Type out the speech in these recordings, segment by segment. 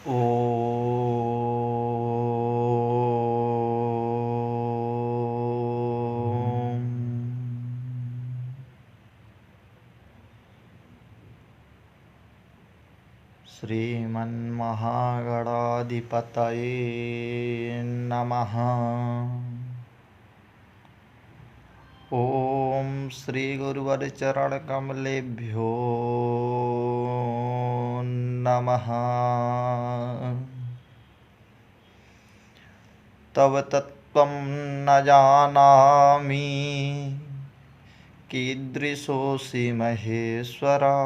ॐ श्रीमन्महागणाधिपतये नमः। ॐ श्रीगुरुवरचरणकमलेभ्यो नमः। तव तत्त्वं न जानामि कीदृशोऽसि महेश्वरा,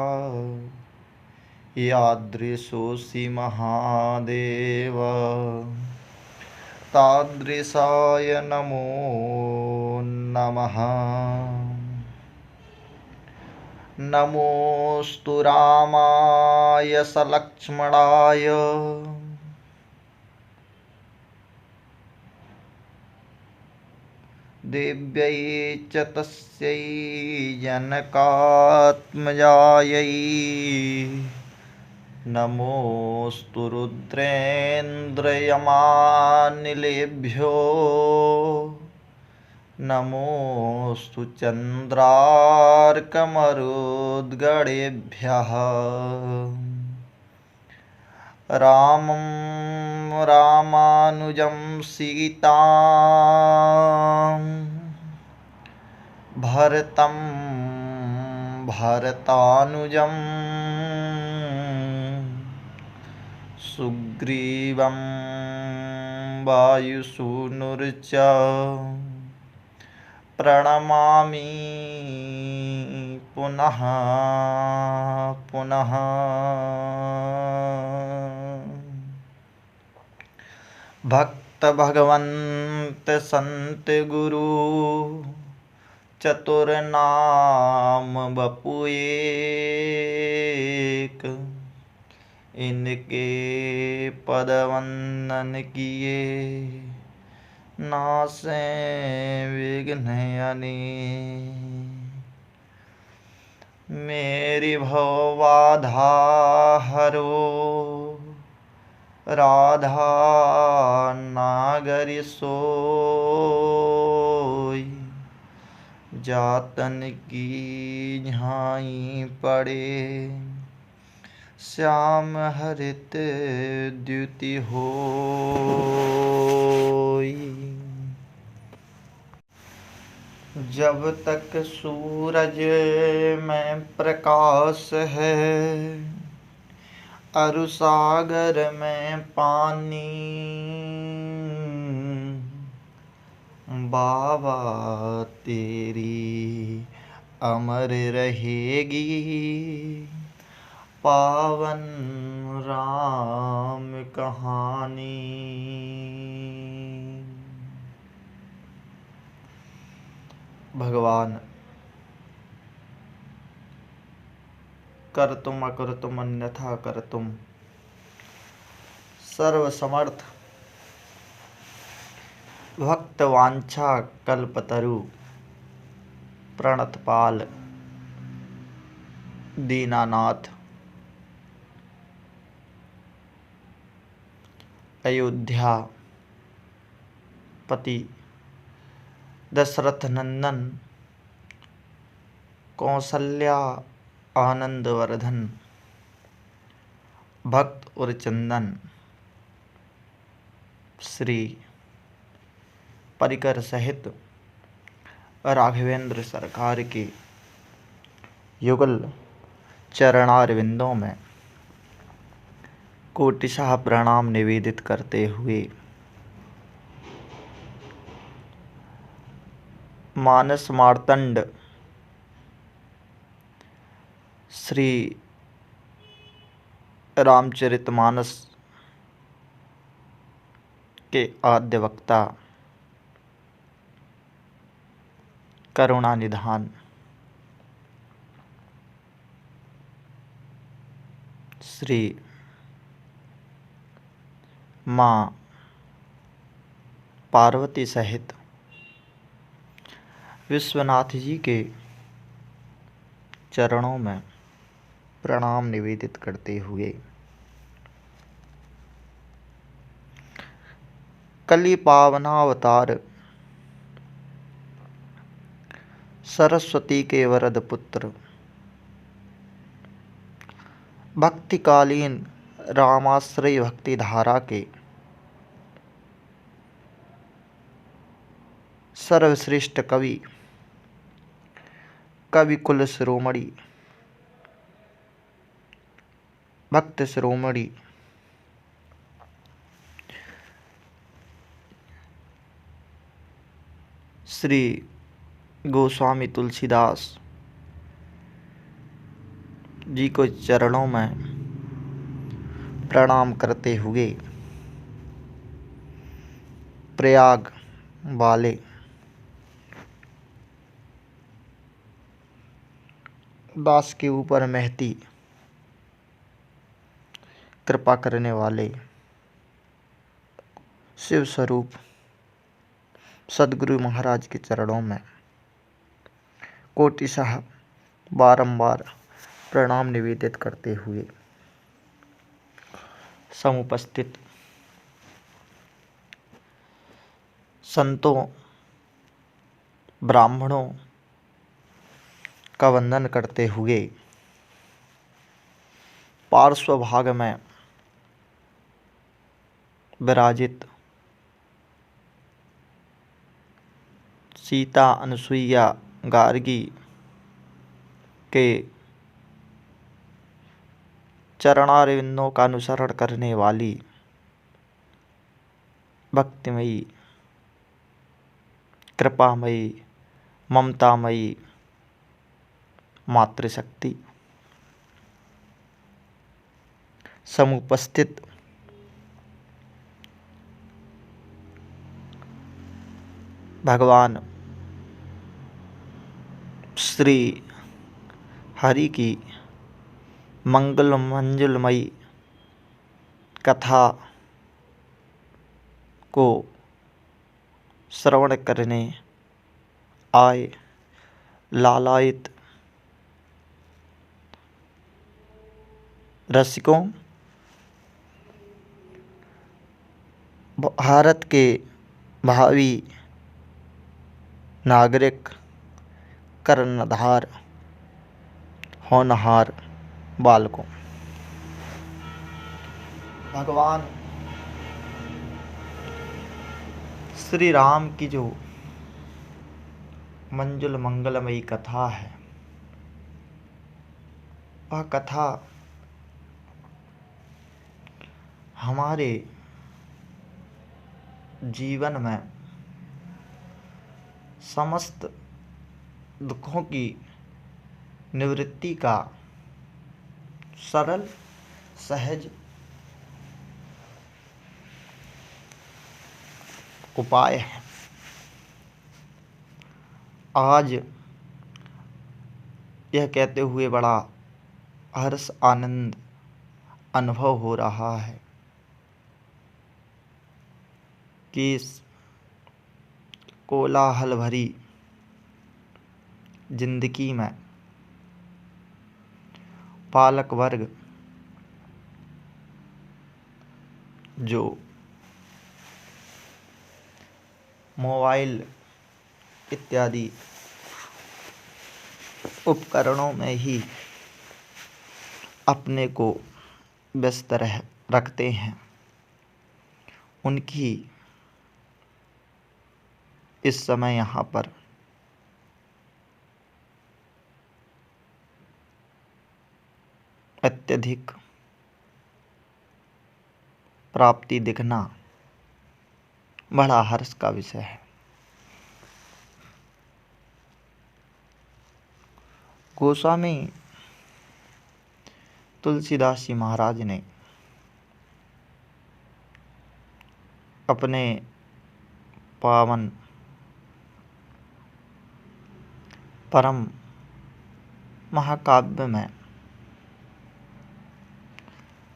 यादृशोऽसि महादेव तादृशाय नमो नमः। नमोऽस्तु रामाय सलक्ष्मणाय देव्यै च तस्यै जनकात्मजायै। नमोऽस्तु रुद्रेन्द्रयमानिलेभ्यो नमोऽस्तु चन्द्रार्कमरुद्गणेभ्यः। रामं रामानुजं सीतां भरतं भरतानुजं सुग्रीवं वायुसूनुर्च प्रणमामि पुनः पुनः। भक्त भगवंत संत गुरु चतुर्नाम बपु एक, इनके पद वंदन किए नासे विघ्न अनेक। मेरी भवबाधा हरो राधा नागरी सोई, जातन की झाई पड़े श्याम हरित द्युति होई। जब तक सूरज में प्रकाश है, अरु सागर में पानी, बाबा तेरी अमर रहेगी पावन राम कहानी। भगवान कर तुम अकर तुम अन्यथा कर तुम, सर्व समर्थ भक्त वांछा कल्पतरु, प्रणतपाल दीनानाथ, अयोध्या पति दशरथ नंदन, कौसल्या आनंद वर्धन, भक्त और चंदन, श्री परिकर सहित राघवेंद्र सरकार के युगल चरणारविंदों में कोटिशाह प्रणाम निवेदित करते हुए मानस मार्तंड श्री रामचरितमानस के आद्य वक्ता करुणा निधान श्री माँ पार्वती सहित विश्वनाथ जी के चरणों में प्रणाम निवेदित करते हुए कली पावनावतार सरस्वती के वरद पुत्र, भक्तिकालीन रामाश्रय भक्ति धारा के सर्वश्रेष्ठ कवि, कवि कुल शिरोमणि, भक्त शिरोमणि, श्री गोस्वामी तुलसीदास जी को चरणों में प्रणाम करते हुए प्रयाग वाले दास के ऊपर महती कृपा करने वाले शिव स्वरूप सद्गुरु महाराज के चरणों में कोटिशः बारंबार प्रणाम निवेदित करते हुए समुपस्थित संतों, ब्राह्मणों का वंदन करते हुए पार्श्व भाग में विराजित सीता अनुसुईया गार्गी के चरणारविंदों का अनुसरण करने वाली भक्तिमयी, कृपामयी, ममतामयी मातृशक्ति, समुपस्थित भगवान श्री हरि की मंगलमयी कथा को श्रवण करने आए लालायित रसिकों, भारत के भावी नागरिक, कर्णधार, होनहार बालकों, भगवान श्री राम की जो मंजुल मंगलमयी कथा है, वह कथा हमारे जीवन में समस्त दुखों की निवृत्ति का सरल, सहज उपाय है। आज यह कहते हुए बड़ा हर्ष आनंद अनुभव हो रहा है कि इस कोलाहल भरी जिंदगी में पालक वर्ग जो मोबाइल इत्यादि उपकरणों में ही अपने को व्यस्त रखते हैं, उनकी इस समय यहाँ पर अत्यधिक प्राप्ति दिखना बड़ा हर्ष का विषय है। गोस्वामी तुलसीदास जी महाराज ने अपने पावन परम महाकाव्य में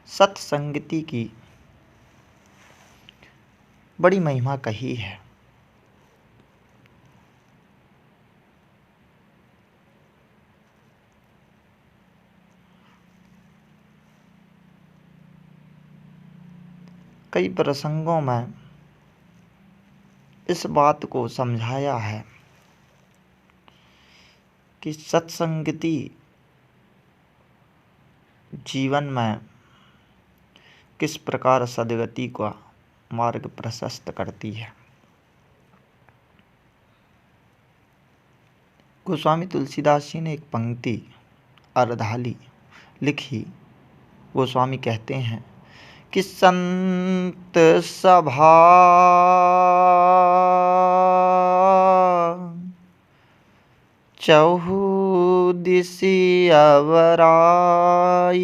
सत्संगति की बड़ी महिमा कही है। कई प्रसंगों में इस बात को समझाया है कि सत्संगति जीवन में किस प्रकार सद्गति का मार्ग प्रशस्त करती है। गोस्वामी तुलसीदास जी ने एक पंक्ति अर्धाली लिखी। गोस्वामी कहते हैं कि संत सभा चहुदिसि अवराई,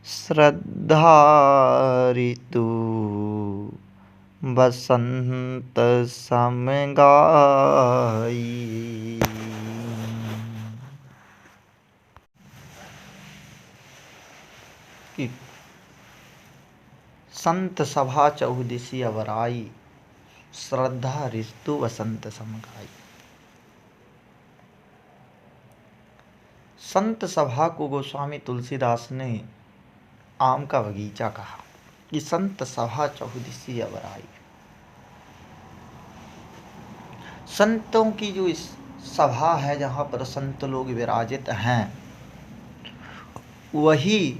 श्रद्धा ऋतु बसंत सम गाई। कि संत सभा चहुदिसि अवराई, श्रद्धा ऋतु बसंत सम गाई। संत सभा को गोस्वामी तुलसीदास ने आम का बगीचा कहा कि संत सभा चहुदिसि अवराई। संतों की जो इस सभा है जहाँ पर संत लोग विराजित हैं, वही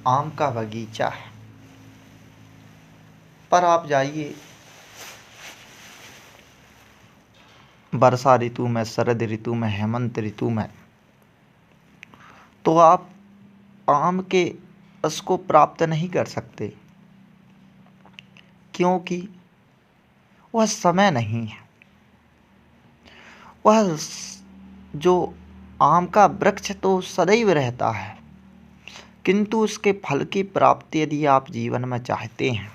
आम का बगीचा है। पर आप जाइए वर्षा ऋतु में, शरद ऋतु में, हेमंत ऋतु में, तो आप आम के रस को प्राप्त नहीं कर सकते, क्योंकि वह समय नहीं है। वह जो आम का वृक्ष तो सदैव रहता है, किंतु उसके फल की प्राप्ति यदि आप जीवन में चाहते हैं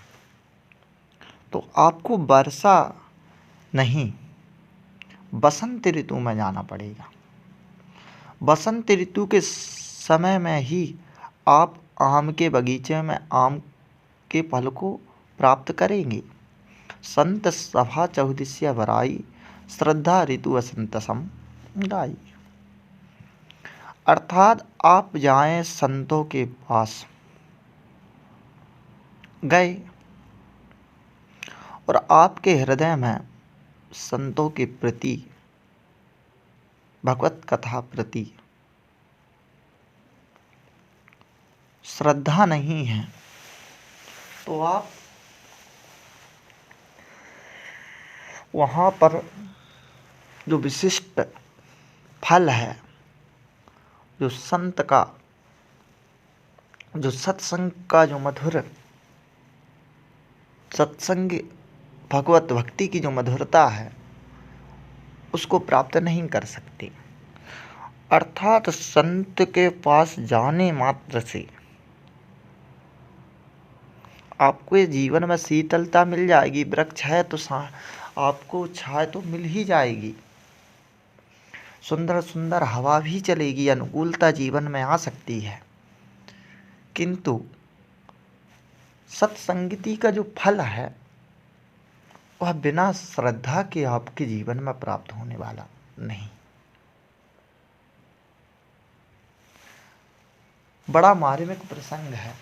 तो आपको वर्षा नहीं, बसंत ऋतु में जाना पड़ेगा। बसंत ऋतु के समय में ही आप आम के बगीचे में आम के फल को प्राप्त करेंगे। संत सभा चहुदिसि अवराई, श्रद्धा ऋतु बसंत सम गाई। अर्थात आप जाएं संतों के पास, गए और आपके हृदय में संतों के प्रति, भगवत कथा प्रति श्रद्धा नहीं है, तो आप वहाँ पर जो विशिष्ट फल है, जो संत का, जो सत्संग का जो मधुर, सत्संग भगवत भक्ति की जो मधुरता है, उसको प्राप्त नहीं कर सकते। अर्थात संत के पास जाने मात्र से आपको ये जीवन में शीतलता मिल जाएगी। वृक्ष है तो आपको छाया तो मिल ही जाएगी, सुंदर सुंदर हवा भी चलेगी, अनुकूलता जीवन में आ सकती है, किंतु सत्संगति का जो फल है वह बिना श्रद्धा के आपके जीवन में प्राप्त होने वाला नहीं। बड़ा मार्मिक प्रसंग है।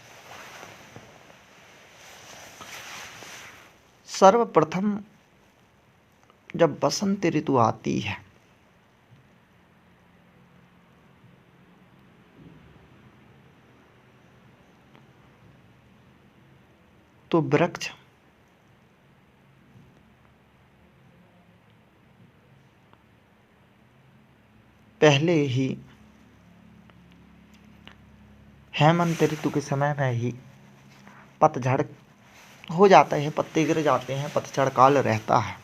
सर्वप्रथम जब बसंत ऋतु आती है तो वृक्ष पहले ही हेमंत ऋतु के समय में ही पतझड़ हो जाता है, पत्ते गिर जाते हैं, पतझड़ काल रहता है।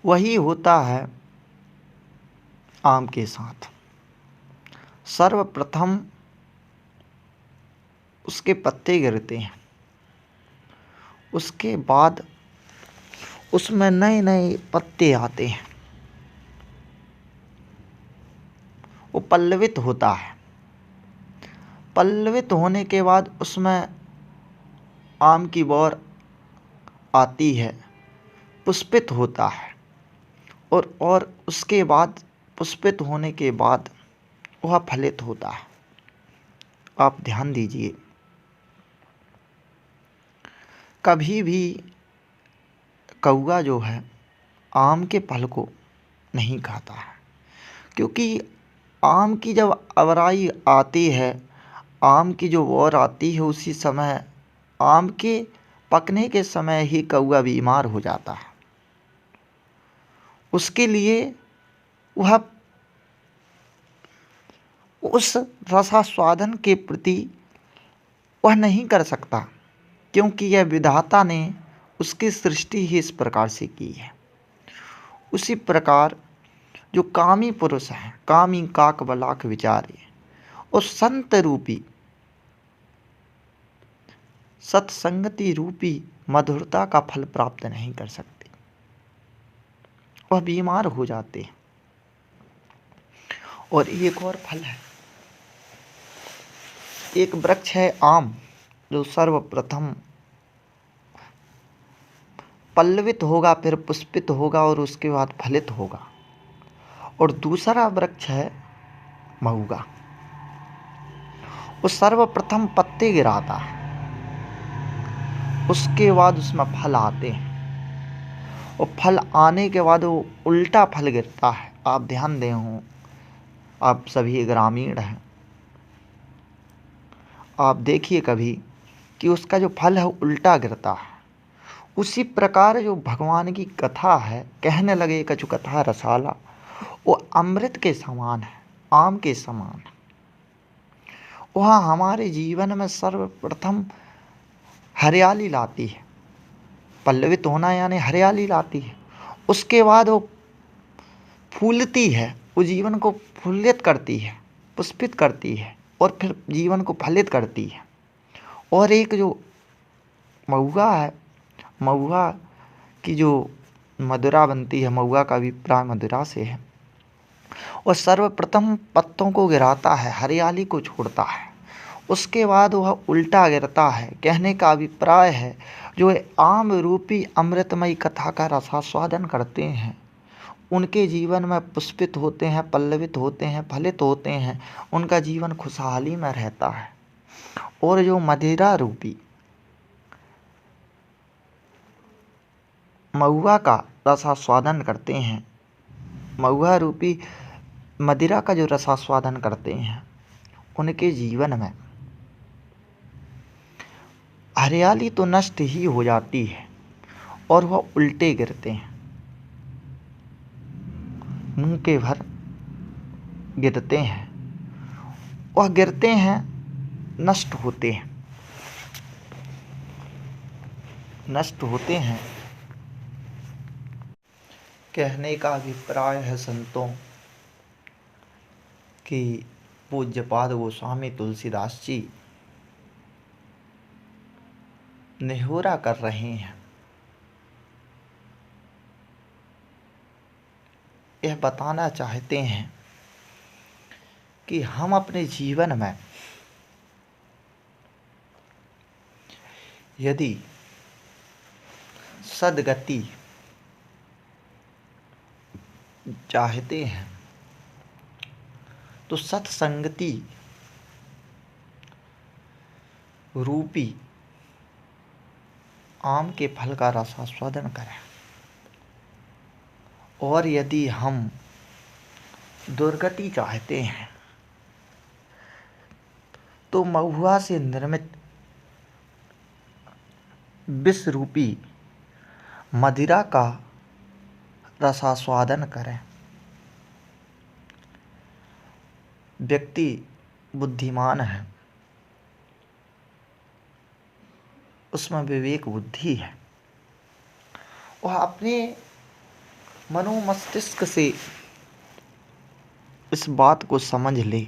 वही होता है आम के साथ। सर्वप्रथम उसके पत्ते गिरते हैं, उसके बाद उसमें नए नए पत्ते आते हैं, वो पल्लवित होता है। पल्लवित होने के बाद उसमें आम की बौर आती है, पुष्पित होता है, और उसके बाद पुष्पित होने के बाद वह फलित होता है। आप ध्यान दीजिए, कभी भी कौवा जो है आम के फल को नहीं खाता है, क्योंकि आम की जब अवराई आती है, आम की जो वौर आती है, उसी समय आम के पकने के समय ही कौवा बीमार हो जाता है। उसके लिए वह उस रसास्वादन के प्रति वह नहीं कर सकता, क्योंकि यह विधाता ने उसकी सृष्टि ही इस प्रकार से की है। उसी प्रकार जो कामी पुरुष हैं, कामी काक बलाक विचारे, उस संत रूपी सत्संगति रूपी मधुरता का फल प्राप्त नहीं कर सकते, वह बीमार हो जाते हैं। और एक और फल है, एक वृक्ष है आम, जो सर्वप्रथम पल्लवित होगा, फिर पुष्पित होगा और उसके बाद फलित होगा। और दूसरा वृक्ष है महुआ, वो सर्वप्रथम पत्ते गिराता है, उसके बाद उसमें फल आते हैं, और फल आने के बाद वो उल्टा फल गिरता है। आप ध्यान दें हो, आप सभी ग्रामीण हैं, आप देखिए कभी कि उसका जो फल है उल्टा गिरता है। उसी प्रकार जो भगवान की कथा है, कहने लगे कछु कथा रसाला, वो अमृत के समान है, आम के समान है। वह हमारे जीवन में सर्वप्रथम हरियाली लाती है, पल्लवित होना यानी हरियाली लाती है। उसके बाद वो फूलती है, वो जीवन को फुल्लित करती है, पुष्पित करती है, और फिर जीवन को फलित करती है। और एक जो महुआ है, महुआ की जो मदिरा बनती है, महुआ का अभिप्राय मदिरा से है, और सर्वप्रथम पत्तों को गिराता है, हरियाली को छोड़ता है, उसके बाद वह उल्टा गिरता है। कहने का अभिप्राय है, जो आम रूपी अमृतमयी कथा का रसास्वादन करते हैं, उनके जीवन में पुष्पित होते हैं, पल्लवित होते हैं, फलित होते हैं, उनका जीवन खुशहाली में रहता है। और जो मदिरा रूपी महुआ का रसास्वादन करते हैं, महुआ रूपी मदिरा का जो रसास्वादन करते हैं, उनके जीवन में हरियाली तो नष्ट ही हो जाती है, और वह उल्टे गिरते हैं, मुंह के भर गिरते हैं, वह गिरते हैं, नष्ट होते हैं, नष्ट होते हैं। कहने का अभिप्राय है संतों कि पूज्यपाद गोस्वामी तुलसीदास जी निहोरा कर रहे हैं, यह बताना चाहते हैं कि हम अपने जीवन में यदि सद्गति चाहते हैं तो सत्संगति रूपी आम के फल का रसास्वादन करें। और यदि हम दुर्गति चाहते हैं तो महुआ से निर्मित विष रूपी मदिरा का रसास्वादन करें। व्यक्ति बुद्धिमान है, उसमें विवेक बुद्धि है, वह अपने मनोमस्तिष्क से इस बात को समझ ले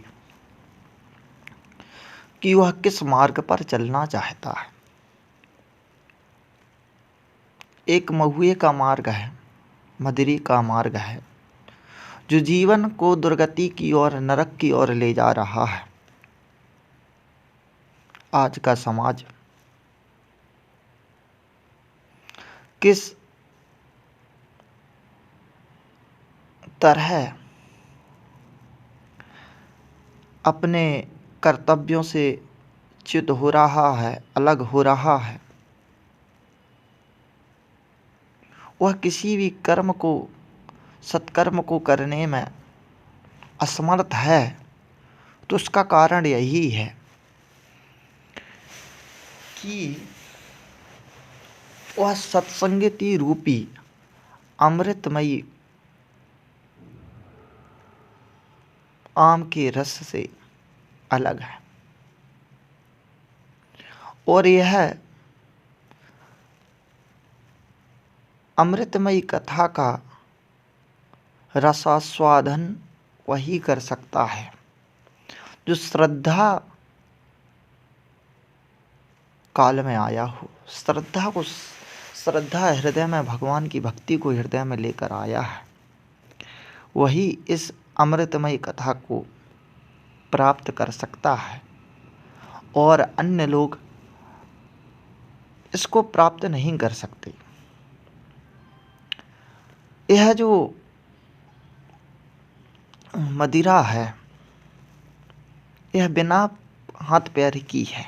कि वह किस मार्ग पर चलना चाहता है। एक महुए का मार्ग है, मदिरी का मार्ग है, जो जीवन को दुर्गति की ओर, नरक की ओर ले जा रहा है। आज का समाज किस तरह अपने कर्तव्यों से च्युत हो रहा है, अलग हो रहा है, वह किसी भी कर्म को, सत्कर्म को करने में असमर्थ है, तो उसका कारण यही है कि वह सत्संगति रूपी अमृतमयी आम के रस से अलग है। और यह अमृतमयी कथा का रसास्वादन वही कर सकता है जो श्रद्धा काल में आया हो, श्रद्धा हृदय में, भगवान की भक्ति को हृदय में लेकर आया है, वही इस अमृतमयी कथा को प्राप्त कर सकता है। और अन्य लोग इसको प्राप्त नहीं कर सकते। यह जो मदिरा है, यह बिना हाथ पैर की है,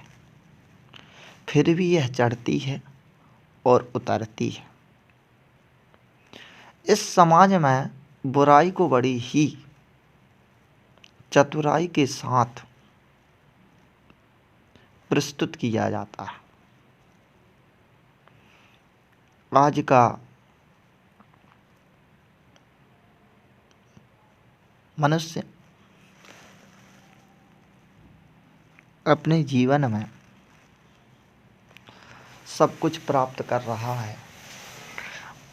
फिर भी यह चढ़ती है और उतरती है। इस समाज में बुराई को बड़ी ही चतुराई के साथ प्रस्तुत किया जाता है। आज का मनुष्य अपने जीवन में सब कुछ प्राप्त कर रहा है,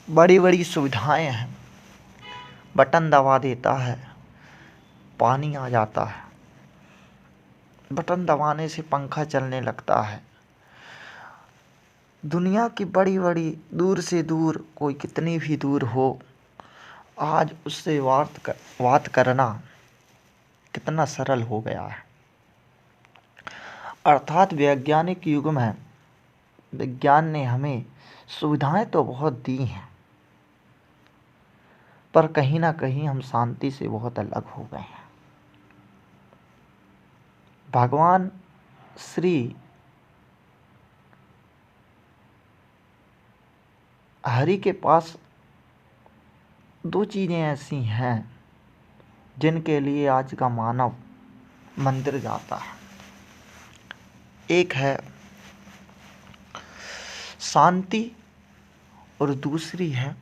बड़ी बड़ी सुविधाएं हैं, बटन दबा देता है, पानी आ जाता है, बटन दबाने से पंखा चलने लगता है। दुनिया की बड़ी बड़ी, दूर से दूर, कोई कितनी भी दूर हो, आज उससे बात करना कितना सरल हो गया है। अर्थात वैज्ञानिक युग में विज्ञान ने हमें सुविधाएं तो बहुत दी हैं, पर कहीं ना कहीं हम शांति से बहुत अलग हो गए हैं। भगवान श्री हरि के पास दो चीज़ें ऐसी हैं जिनके लिए आज का मानव मंदिर जाता है। एक है शांति और दूसरी है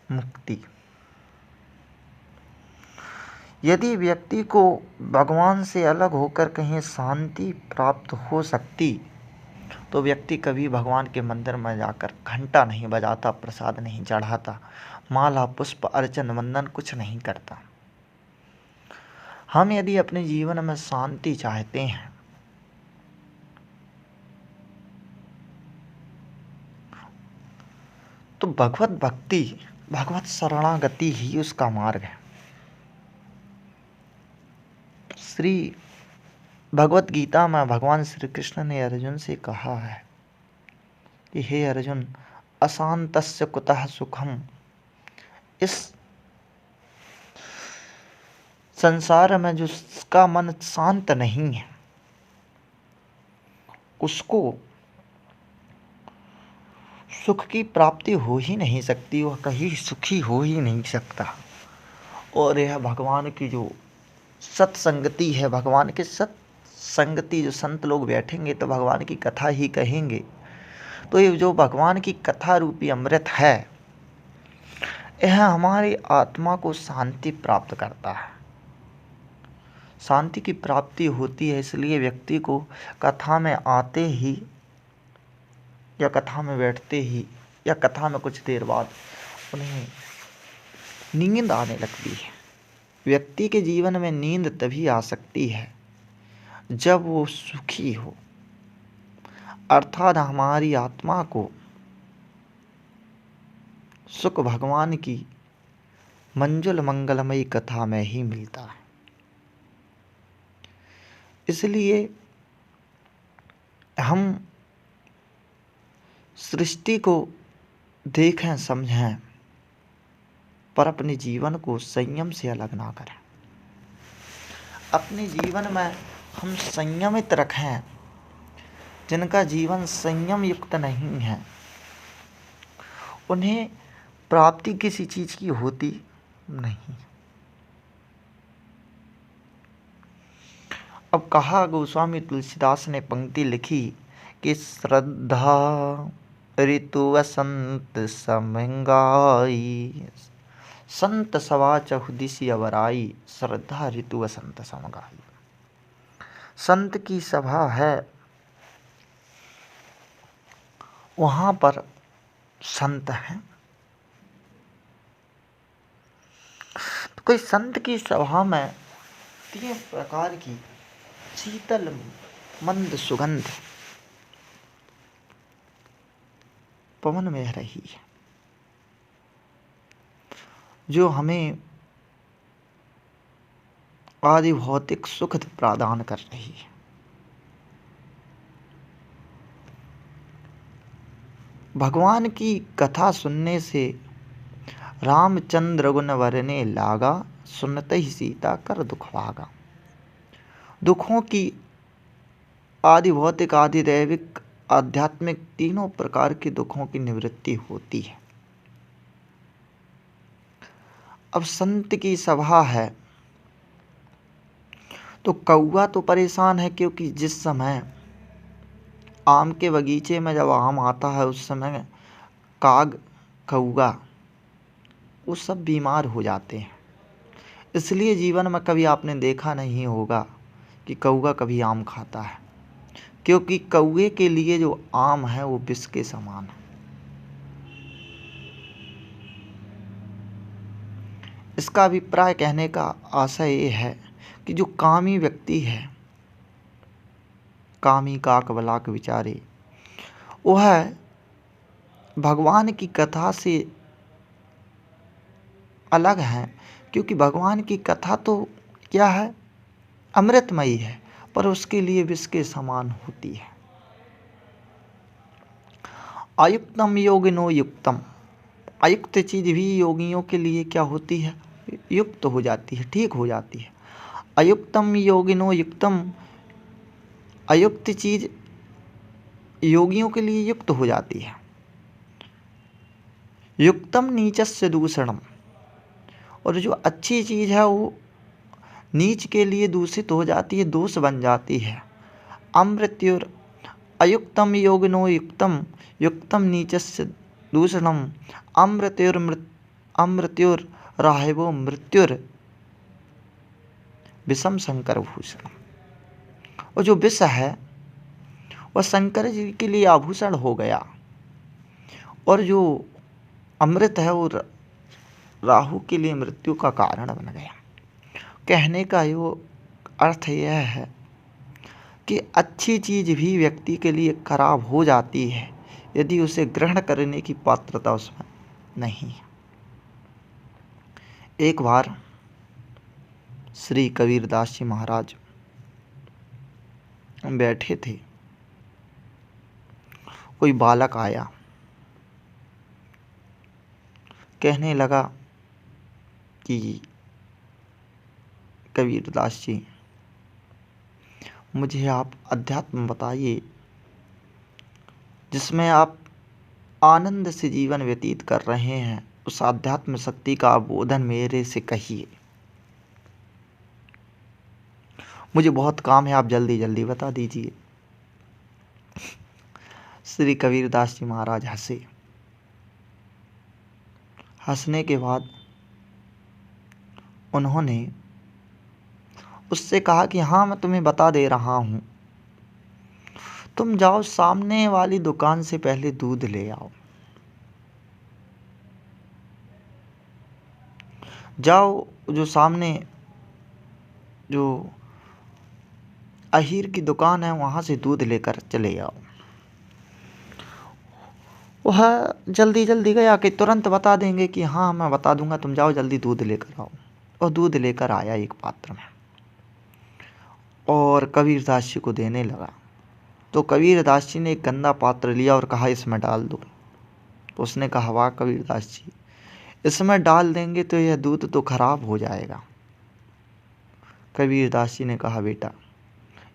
मुक्ति। यदि व्यक्ति को भगवान से अलग होकर कहीं शांति प्राप्त हो सकती, तो व्यक्ति कभी भगवान के मंदिर में जाकर घंटा नहीं बजाता, प्रसाद नहीं चढ़ाता, माला पुष्प अर्चन वंदन कुछ नहीं करता। हम यदि अपने जीवन में शांति चाहते हैं, तो भगवत भक्ति, भगवत शरणागति ही उसका मार्ग है। श्री भगवत गीता में भगवान श्री कृष्ण ने अर्जुन से कहा है कि हे अर्जुन, अशांतस्य कुतः सुखम। इस संसार में जिसका मन शांत नहीं है, उसको सुख की प्राप्ति हो ही नहीं सकती, वह कहीं सुखी हो ही नहीं सकता। और यह भगवान की जो सत्संगति है, भगवान के सत्संगति, जो संत लोग बैठेंगे तो भगवान की कथा ही कहेंगे, तो ये जो भगवान की कथा रूपी अमृत है, यह हमारी आत्मा को शांति प्राप्त करता है। शांति की प्राप्ति होती है, इसलिए व्यक्ति को कथा में आते ही या कथा में बैठते ही या कथा में कुछ देर बाद उन्हें नींद आने लगती है। व्यक्ति के जीवन में नींद तभी आ सकती है जब वो सुखी हो, अर्थात हमारी आत्मा को सुख भगवान की मंजुल मंगलमयी कथा में ही मिलता है। इसलिए हम सृष्टि को देखें समझें, पर अपने जीवन को संयम से अलग ना करें। अपने जीवन में हम संयमित रखें, जिनका जीवन संयम युक्त नहीं है, उन्हें प्राप्ति किसी चीज की होती नहीं। अब कहा गोस्वामी तुलसीदास ने पंक्ति लिखी कि श्रद्धा ऋतु वसंत समंगाई, संत सवा चहुदिसी अवराई, श्रद्धा ऋतु वसंत समगाई। संत की सभा है, वहां पर संत हैं। तो कोई संत की सभा में 3 प्रकार की शीतल मंद सुगंध पवन में रही है, जो हमें आदि भौतिक सुख प्रदान कर रही है। भगवान की कथा सुनने से रामचंद्र गुण वरने लागा, सुनते ही सीता कर दुख भागा। दुखों की आदि भौतिक, आदि दैविक, आध्यात्मिक, तीनों प्रकार के दुखों की निवृत्ति होती है। अब संत की सभा है तो कौआ तो परेशान है, क्योंकि जिस समय आम के बगीचे में जब आम आता है उस समय काग, कौआ, वो सब बीमार हो जाते हैं। इसलिए जीवन में कभी आपने देखा नहीं होगा कि कौआ कभी आम खाता है, क्योंकि कौए के लिए जो आम है वो विष के समान है। इसका अभिप्राय कहने का आशय ये है कि जो कामी व्यक्ति है, कामी काक बलाक विचारे, वह भगवान की कथा से अलग है, क्योंकि भगवान की कथा तो क्या है, अमृतमयी है, पर उसके लिए विष के समान होती है। अयुक्तम योगिनो युक्तम, अयुक्त चीज भी योगियों के लिए क्या होती है, युक्त हो जाती है, ठीक हो जाती है। अयुक्तम योगिनो युक्तम, अयुक्त चीज योगियों के लिए युक्त हो जाती है। युक्तम नीचस्य दूषणम, और जो अच्छी चीज है वो नीच के लिए दूषित हो जाती है, दोष बन जाती है। अमृत्युर अयुक्तम योगिनो युक्तम, युक्तम नीचस्य दूषणम, अमृत्युर राहिवो मृत्युर विषम शंकर भूषण। और जो विष है वह शंकर जी के लिए आभूषण हो गया, और जो अमृत है वो राहु के लिए मृत्यु का कारण बन गया। कहने का यो अर्थ यह है कि अच्छी चीज भी व्यक्ति के लिए खराब हो जाती है यदि उसे ग्रहण करने की पात्रता उसमें नहीं है। एक बार श्री कबीरदास जी महाराज बैठे थे, कोई बालक आया, कहने लगा कि कबीरदास जी, मुझे आप अध्यात्म बताइए जिसमें आप आनंद से जीवन व्यतीत कर रहे हैं, उस आध्यात्म शक्ति का अवबोधन मेरे से कहिए, मुझे बहुत काम है, आप जल्दी जल्दी बता दीजिए। श्री कबीरदास जी महाराज हंसे। हंसने के बाद उन्होंने उससे कहा कि हाँ, मैं तुम्हें बता दे रहा हूँ, तुम जाओ सामने वाली दुकान से पहले दूध ले आओ, जाओ जो सामने जो अहीर की दुकान है वहाँ से दूध लेकर चले आओ। वह जल्दी जल्दी गया कि तुरंत बता देंगे कि हाँ मैं बता दूंगा, तुम जाओ जल्दी दूध लेकर आओ। और दूध लेकर आया एक पात्र में और कबीरदास जी को देने लगा। तो कबीरदास जी ने एक गंदा पात्र लिया और कहा इसमें डाल दो। तो उसने कहा वाह कबीरदास जी, इसमें डाल देंगे तो यह दूध तो खराब हो जाएगा। कबीरदास जी ने कहा बेटा,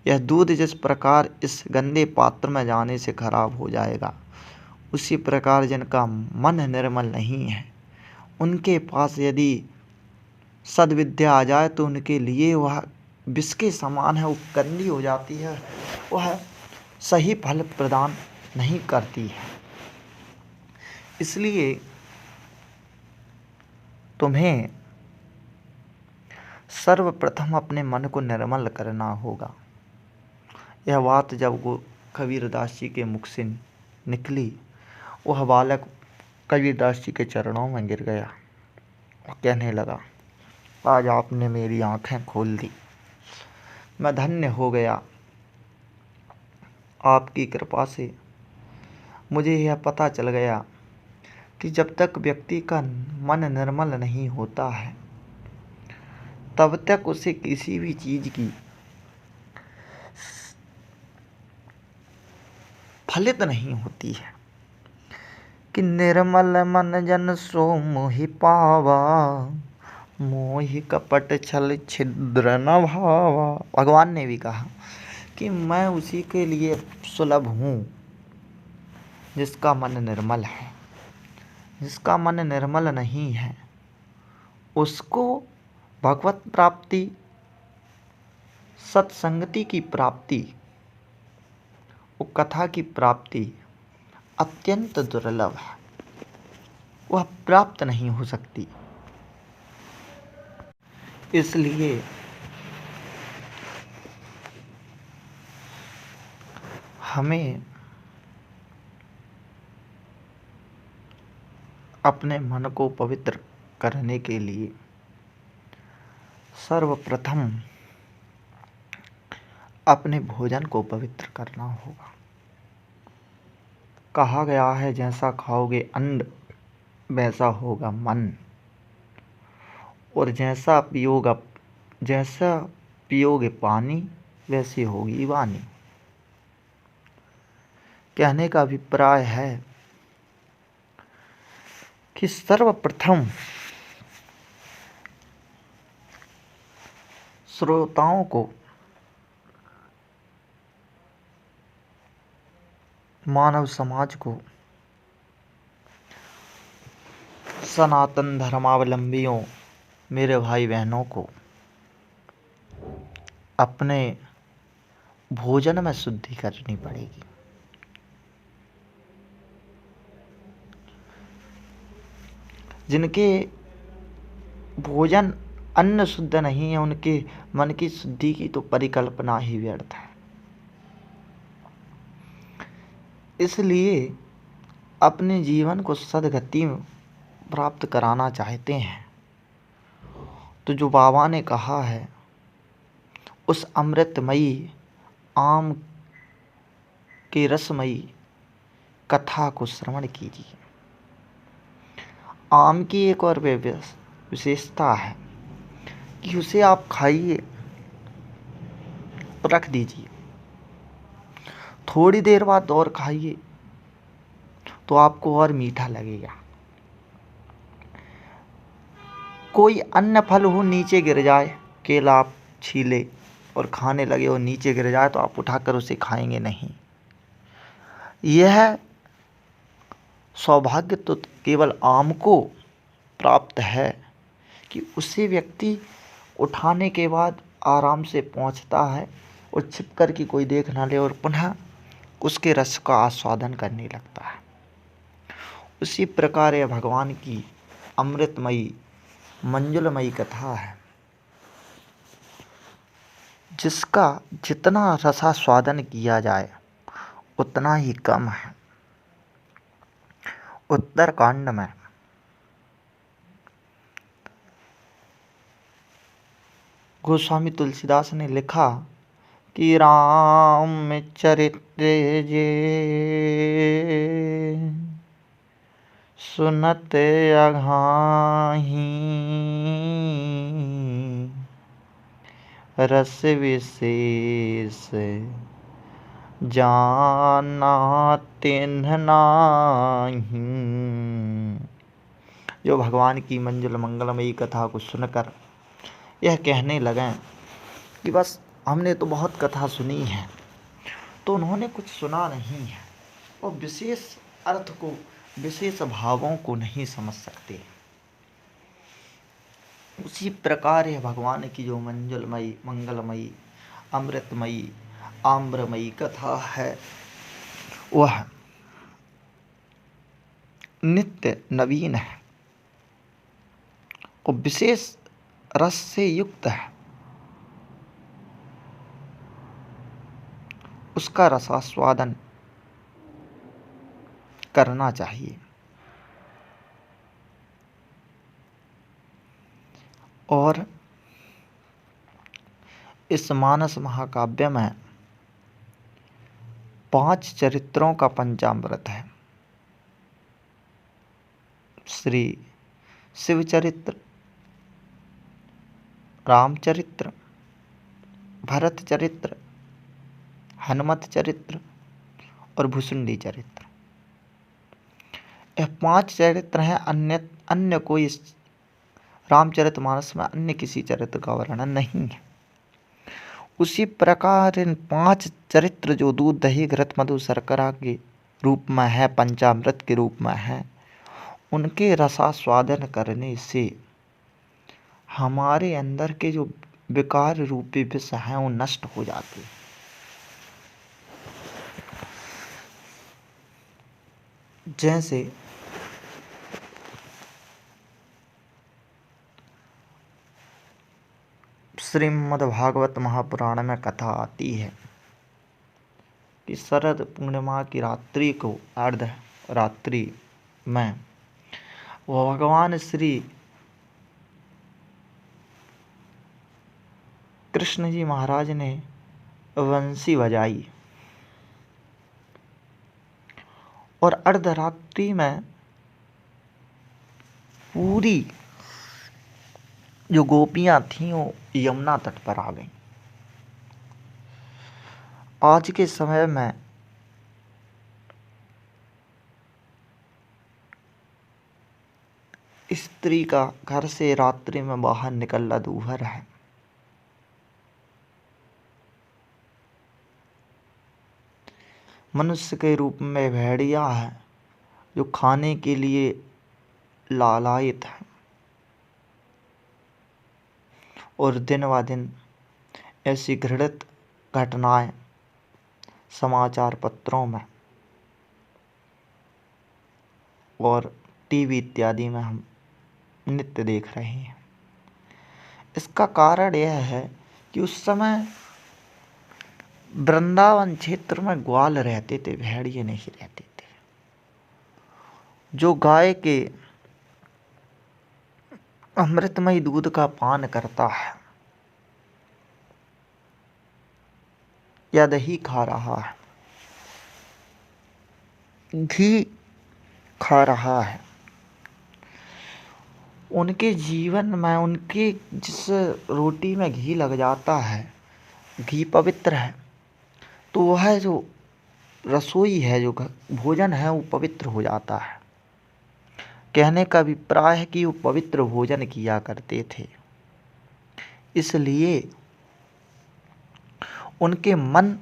यह दूध जिस प्रकार इस गंदे पात्र में जाने से खराब हो जाएगा, उसी प्रकार जिनका मन निर्मल नहीं है, उनके पास यदि सद्विद्या आ जाए तो उनके लिए वह विष के समान है, वो गंदी हो जाती है, वह सही फल प्रदान नहीं करती है। इसलिए तुम्हें सर्वप्रथम अपने मन को निर्मल करना होगा। यह बात जब वो कबीरदास जी के मुख से निकली, वह बालक कबीरदास जी के चरणों में गिर गया और कहने लगा, आज आपने मेरी आंखें खोल दी, मैं धन्य हो गया। आपकी कृपा से मुझे यह पता चल गया कि जब तक व्यक्ति का मन निर्मल नहीं होता है, तब तक उसे किसी भी चीज की फलित नहीं होती है। कि निर्मल मन जन सो मोहि पावा, मोहि कपट छल छिद्र न भावा। भगवान ने भी कहा कि मैं उसी के लिए सुलभ हूँ जिसका मन निर्मल है। जिसका मन निर्मल नहीं है, उसको भगवत प्राप्ति, सत्संगति की प्राप्ति, वो कथा की प्राप्ति अत्यंत दुर्लभ है, वह प्राप्त नहीं हो सकती। इसलिए हमें अपने मन को पवित्र करने के लिए सर्वप्रथम अपने भोजन को पवित्र करना होगा। कहा गया है, जैसा खाओगे अन्न वैसा होगा मन, और जैसा पियोगे पानी वैसी होगी वाणी। कहने का अभिप्राय है कि सर्वप्रथम श्रोताओं को मानव समाज को, सनातन धर्मावलंबियों, मेरे भाई बहनों को अपने भोजन में शुद्धि करनी पड़ेगी। जिनके भोजन अन्न शुद्ध नहीं है, उनके मन की शुद्धि की तो परिकल्पना ही व्यर्थ है। इसलिए अपने जीवन को सद्गति प्राप्त कराना चाहते हैं तो जो बाबा ने कहा है, उस अमृतमयी आम के रसमयी कथा को श्रवण कीजिए। आम की एक और विशेषता है कि उसे आप खाइए, रख दीजिए, थोड़ी देर बाद और खाइए तो आपको और मीठा लगेगा। कोई अन्य फल हो नीचे गिर जाए, केला आप छीले और खाने लगे और नीचे गिर जाए तो आप उठाकर उसे खाएंगे नहीं। यह सौभाग्य तो केवल आम को प्राप्त है कि उसे व्यक्ति उठाने के बाद आराम से पहुंचता है और छिप कर के कोई देख ना ले और पुनः उसके रस का आस्वादन करने लगता है। उसी प्रकार यह भगवान की अमृतमयी मंजुलमयी कथा है, जिसका जितना रसास्वादन किया जाए उतना ही कम है। उत्तरकांड में गोस्वामी तुलसीदास ने लिखा कि राम चरित्र जे सुनत अघाही, रस विशेष जाना तिन्ह नाही। जो भगवान की मंजुल मंगलमयी कथा को सुनकर यह कहने लगे कि बस हमने तो बहुत कथा सुनी है, तो उन्होंने कुछ सुना नहीं है और विशेष अर्थ को, विशेष भावों को नहीं समझ सकते। उसी प्रकार है भगवान की जो मंजुलमयी, मंगलमयी, अमृतमयी, आम्रमयी कथा है, वह नित्य नवीन है और विशेष रस से युक्त है। उसका रसास्वादन करना चाहिए। और इस मानस महाकाव्य में 5 चरित्रों का पंचामृत है। श्री शिव चरित्र, रामचरित्र, भरत चरित्र, हनुमत चरित्र और भुसुंडी चरित्र। यह 5 चरित्र हैं। अन्य कोई इस रामचरितमानस में अन्य किसी चरित्र का वर्णन नहीं है। उसी प्रकार इन 5 चरित्र जो दूध, दही, घृत, मधु, शर्करा के रूप में है, पंचामृत के रूप में है, उनके रसास्वादन करने से हमारे अंदर के जो विकार रूपी विष हैं वो नष्ट हो जाते हैं। जैसे श्रीमद्भागवत महापुराण में कथा आती है कि शरद पूर्णिमा की रात्रि को, अर्ध रात्रि में, वह भगवान श्री कृष्ण जी महाराज ने बंसी बजाई और अर्धरात्रि में पूरी जो गोपियां थीं वो यमुना तट पर आ गईं। आज के समय में स्त्री का घर से रात्रि में बाहर निकलना दूभर है। मनुष्य के रूप में भेड़िया है जो खाने के लिए लालायित है और दिन व दिन ऐसी घृणित घटनाएं समाचार पत्रों में और टीवी इत्यादि में हम नित्य देख रहे हैं। इसका कारण यह है कि उस समय वृंदावन क्षेत्र में ग्वाल रहते थे, भेड़िए नहीं रहते थे। जो गाय के अमृतमय दूध का पान करता है या दही खा रहा है, घी खा रहा है, उनके जीवन में, उनके जिस रोटी में घी लग जाता है, घी पवित्र है, तो वह जो रसोई है, जो भोजन है, वो पवित्र हो जाता है। कहने का अभिप्राय है कि वो पवित्र भोजन किया करते थे, इसलिए उनके मन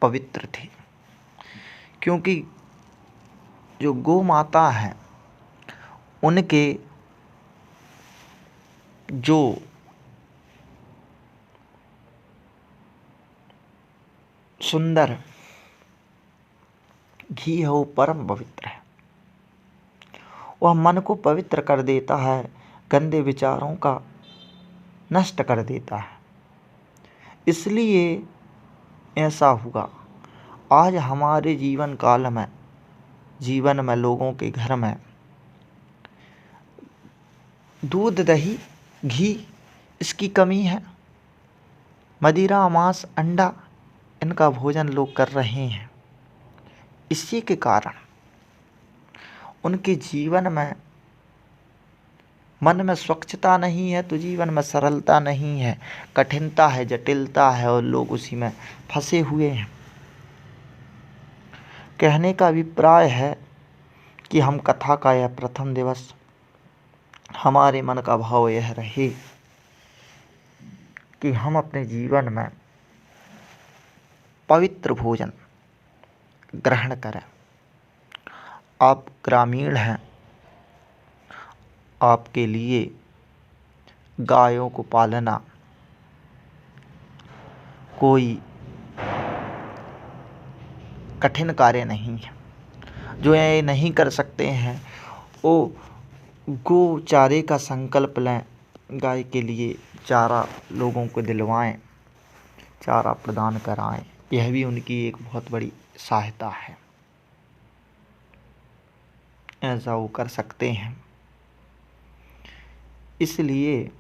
पवित्र थे। क्योंकि जो गौ माता है, उनके जो सुंदर घी है वो परम पवित्र है। वह मन को पवित्र कर देता है, गंदे विचारों का नष्ट कर देता है। इसलिए ऐसा हुआ। आज हमारे जीवन काल में, जीवन में, लोगों के घर में दूध, दही, घी इसकी कमी है। मदिरा, मांस, अंडा इनका भोजन लोग कर रहे हैं। इसी के कारण उनके जीवन में, मन में स्वच्छता नहीं है, तो जीवन में सरलता नहीं है, कठिनता है, जटिलता है और लोग उसी में फंसे हुए हैं। कहने का अभिप्राय है कि हम कथा का यह प्रथम दिवस, हमारे मन का भाव यह रहे कि हम अपने जीवन में पवित्र भोजन ग्रहण करें। आप ग्रामीण हैं, आपके लिए गायों को पालना कोई कठिन कार्य नहीं है। जो ये नहीं कर सकते हैं वो गो चारे का संकल्प लें, गाय के लिए चारा लोगों को दिलवाएं, चारा प्रदान कराएं। यह भी उनकी एक बहुत बड़ी सहायता है। ऐसा वो कर सकते हैं। इसलिए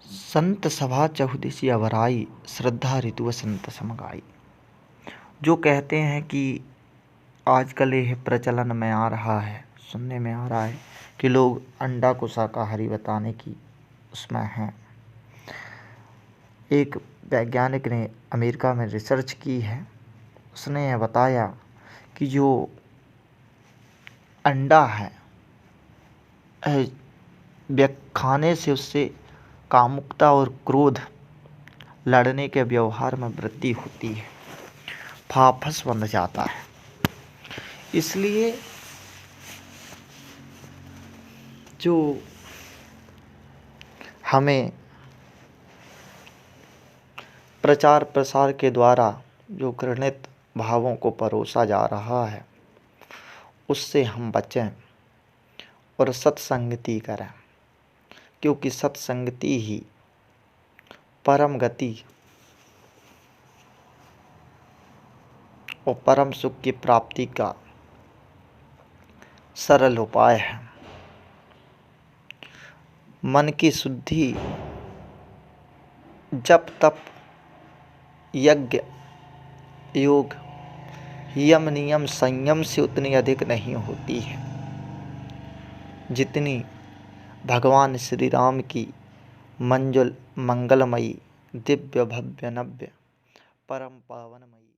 संत सभा चहुदिसी अवराई, श्रद्धा ऋतु संत समगाई। जो कहते हैं कि आजकल यह प्रचलन में आ रहा है, सुनने में आ रहा है कि लोग अंडा को शाकाहारी बताने की उसमें हैं। एक वैज्ञानिक ने अमेरिका में रिसर्च की है। उसने यह बताया कि जो अंडा है खाने से उससे कामुकता और क्रोध, लड़ने के व्यवहार में वृद्धि होती है, फाफस बन जाता है। इसलिए जो हमें प्रचार प्रसार के द्वारा जो घृणित भावों को परोसा जा रहा है उससे हम बचें और सत्संगति करें, क्योंकि सत्संगति ही परम गति और परम सुख की प्राप्ति का सरल उपाय है। मन की शुद्धि जप तप यज्ञ योग यम नियम संयम से उतनी अधिक नहीं होती है जितनी भगवान श्री राम की मंजुल मंगलमयी दिव्य भव्य नव्य परम पावनमयी